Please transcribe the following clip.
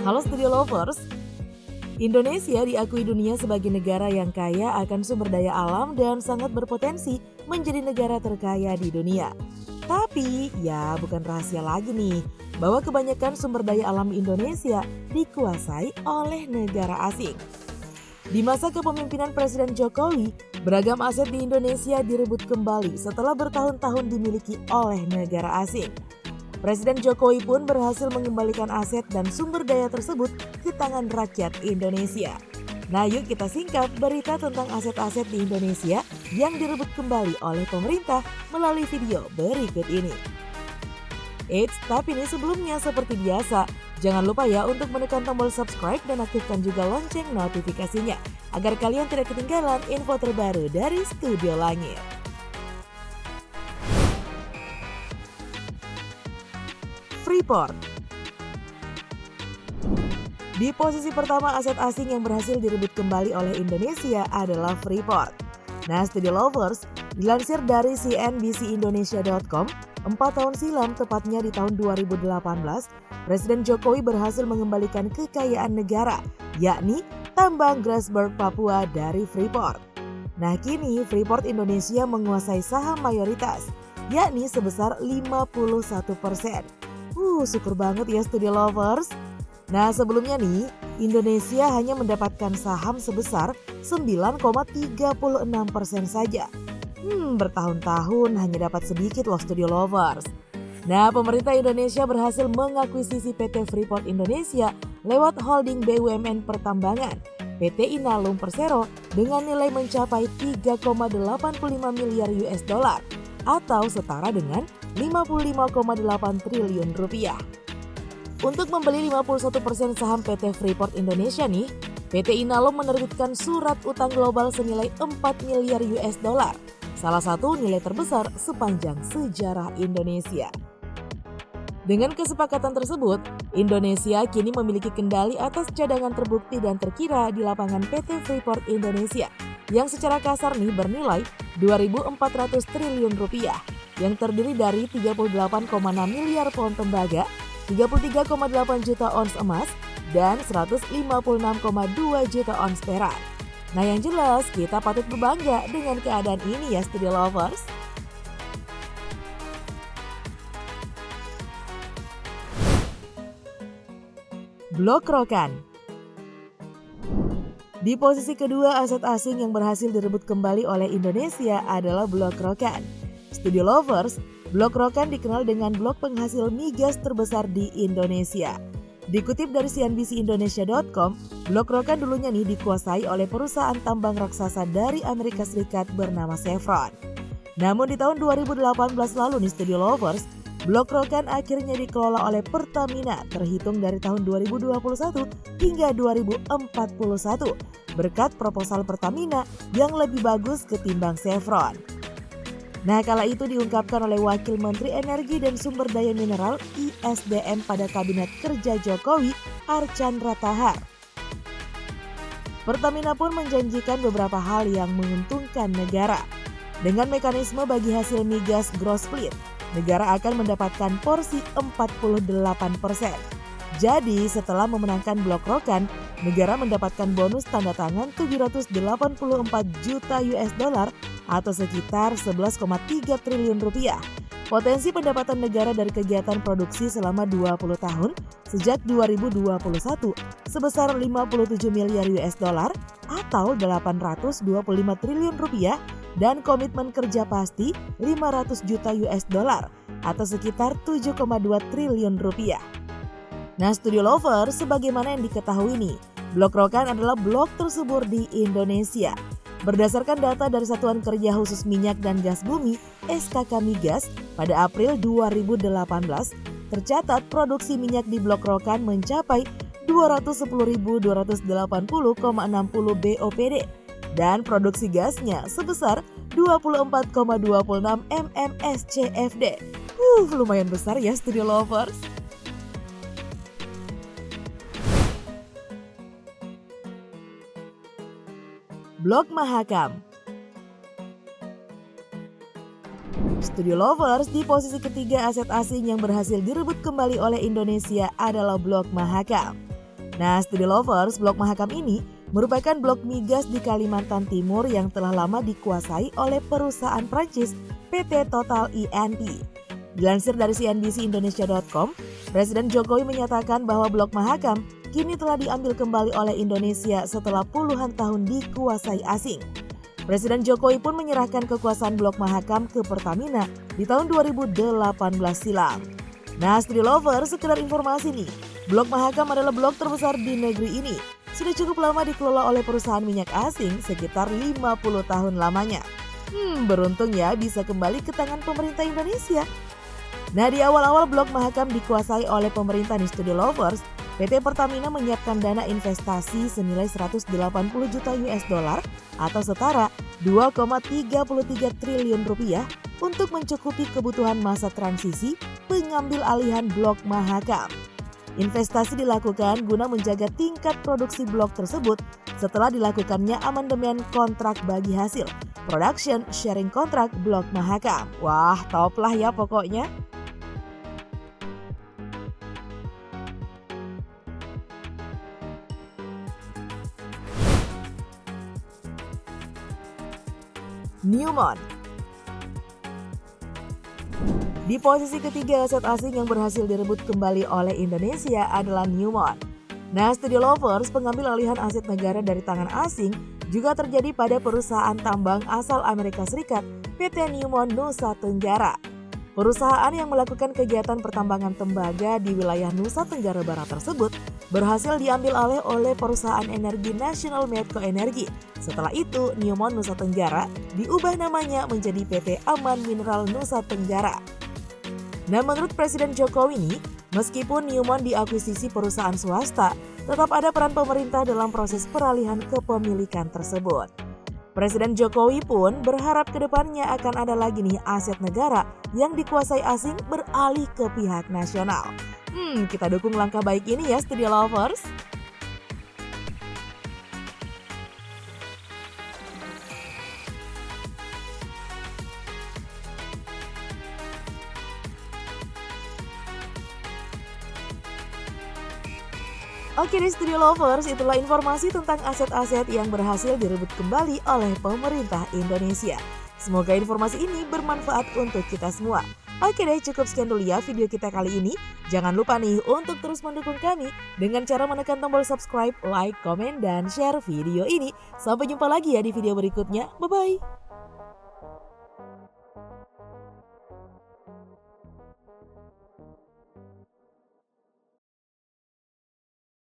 Halo Studio Lovers, Indonesia diakui dunia sebagai negara yang kaya akan sumber daya alam dan sangat berpotensi menjadi negara terkaya di dunia. Tapi ya bukan rahasia lagi nih bahwa kebanyakan sumber daya alam Indonesia dikuasai oleh negara asing. Di masa kepemimpinan Presiden Jokowi, beragam aset di Indonesia direbut kembali setelah bertahun-tahun dimiliki oleh negara asing. Presiden Jokowi pun berhasil mengembalikan aset dan sumber daya tersebut ke tangan rakyat Indonesia. Nah yuk kita singkat berita tentang aset-aset di Indonesia yang direbut kembali oleh pemerintah melalui video berikut ini. Eits, tapi ini sebelumnya seperti biasa, jangan lupa ya untuk menekan tombol subscribe dan aktifkan juga lonceng notifikasinya agar kalian tidak ketinggalan info terbaru dari Studio Langit. Freeport. Di posisi pertama aset asing yang berhasil direbut kembali oleh Indonesia adalah Freeport. Nah, Studio Lovers, dilansir dari cnbcindonesia.com, 4 tahun silam, tepatnya di tahun 2018, Presiden Jokowi berhasil mengembalikan kekayaan negara, yakni tambang Grasberg Papua dari Freeport. Nah, kini Freeport Indonesia menguasai saham mayoritas, yakni sebesar 51%. Syukur banget ya Studio Lovers. Nah sebelumnya nih, Indonesia hanya mendapatkan saham sebesar 9,36% saja. Bertahun-tahun hanya dapat sedikit loh Studio Lovers. Nah pemerintah Indonesia berhasil mengakuisisi PT Freeport Indonesia lewat holding BUMN Pertambangan, PT Inalum Persero dengan nilai mencapai 3,85 miliar US dollar atau setara dengan 55,8 triliun rupiah. Untuk membeli 51% saham PT Freeport Indonesia nih, PT Inalum menerbitkan surat utang global senilai 4 miliar US dollar, salah satu nilai terbesar sepanjang sejarah Indonesia. Dengan kesepakatan tersebut, Indonesia kini memiliki kendali atas cadangan terbukti dan terkira di lapangan PT Freeport Indonesia yang secara kasar nih bernilai 2.400 triliun rupiah yang terdiri dari 38,6 miliar pound tembaga, 33,8 juta ons emas, dan 156,2 juta ons perak. Nah yang jelas kita patut berbangga dengan keadaan ini ya Studio Lovers. Blok Rokan. Di posisi kedua aset asing yang berhasil direbut kembali oleh Indonesia adalah Blok Rokan. Studio Lovers, Blok Rokan dikenal dengan blok penghasil migas terbesar di Indonesia. Dikutip dari cnbcindonesia.com, Blok Rokan dulunya nih dikuasai oleh perusahaan tambang raksasa dari Amerika Serikat bernama Chevron. Namun di tahun 2018 lalu nih Studio Lovers, Blok Rokan akhirnya dikelola oleh Pertamina terhitung dari tahun 2021 hingga 2041 berkat proposal Pertamina yang lebih bagus ketimbang Chevron. Nah, kala itu diungkapkan oleh Wakil Menteri Energi dan Sumber Daya Mineral (ISDM) pada Kabinet Kerja Jokowi, Archandra Tahar. Pertamina pun menjanjikan beberapa hal yang menguntungkan negara. Dengan mekanisme bagi hasil migas gross split, negara akan mendapatkan porsi 48%. Jadi setelah memenangkan Blok Rokan, negara mendapatkan bonus tanda tangan 784 juta US dollar atau sekitar 11,3 triliun rupiah. Potensi pendapatan negara dari kegiatan produksi selama 20 tahun sejak 2021 sebesar 57 miliar US dollar atau 825 triliun rupiah dan komitmen kerja pasti 500 juta US dollar atau sekitar 7,2 triliun rupiah. Nah Studio Lover, sebagaimana yang diketahui nih, Blok Rokan adalah blok tersubur di Indonesia. Berdasarkan data dari Satuan Kerja Khusus Minyak dan Gas Bumi (SKK Migas) pada April 2018, tercatat produksi minyak di Blok Rokan mencapai 210.280,60 BOPD dan produksi gasnya sebesar 24,26 mmscfd. Lumayan besar ya Studio Lovers. Blok Mahakam. Studio Lovers, di posisi ketiga aset asing yang berhasil direbut kembali oleh Indonesia adalah Blok Mahakam. Nah, Studi Lovers, Blok Mahakam ini merupakan blok migas di Kalimantan Timur yang telah lama dikuasai oleh perusahaan Prancis PT Total E&P. Dilansir dari cnbcindonesia.com, Presiden Jokowi menyatakan bahwa Blok Mahakam kini telah diambil kembali oleh Indonesia setelah puluhan tahun dikuasai asing. Presiden Jokowi pun menyerahkan kekuasaan Blok Mahakam ke Pertamina di tahun 2018 silam. Nah, Studi Lovers, sekedar informasi nih, Blok Mahakam adalah blok terbesar di negeri ini. Sudah cukup lama dikelola oleh perusahaan minyak asing, sekitar 50 tahun lamanya. Beruntung ya bisa kembali ke tangan pemerintah Indonesia. Nah, di awal-awal Blok Mahakam dikuasai oleh pemerintah di Studi Lovers, PT Pertamina menyiapkan dana investasi senilai 180 juta US dollar atau setara 2,33 triliun rupiah untuk mencukupi kebutuhan masa transisi pengambil alihan Blok Mahakam. Investasi dilakukan guna menjaga tingkat produksi blok tersebut setelah dilakukannya amandemen kontrak bagi hasil Production Sharing Contract Blok Mahakam. Wah, top lah ya pokoknya. Newmont. Di posisi ketiga, aset asing yang berhasil direbut kembali oleh Indonesia adalah Newmont. Nah, Studi Lovers, pengambil alihan aset negara dari tangan asing juga terjadi pada perusahaan tambang asal Amerika Serikat, PT Newmont Nusa Tenggara. Perusahaan yang melakukan kegiatan pertambangan tembaga di wilayah Nusa Tenggara Barat tersebut berhasil diambil alih oleh perusahaan energi National Medco Energy. Setelah itu, Newmont Nusa Tenggara diubah namanya menjadi PT Aman Mineral Nusa Tenggara. Nah, menurut Presiden Jokowi ini, meskipun Newmont diakuisisi perusahaan swasta, tetap ada peran pemerintah dalam proses peralihan kepemilikan tersebut. Presiden Jokowi pun berharap kedepannya akan ada lagi nih aset negara yang dikuasai asing beralih ke pihak nasional. Kita dukung langkah baik ini ya, Studi Lovers. Oke deh Studi Lovers, itulah informasi tentang aset-aset yang berhasil direbut kembali oleh pemerintah Indonesia. Semoga informasi ini bermanfaat untuk kita semua. Oke deh, cukup sekian dulu ya video kita kali ini. Jangan lupa nih untuk terus mendukung kami dengan cara menekan tombol subscribe, like, komen, dan share video ini. Sampai jumpa lagi ya di video berikutnya. Bye-bye!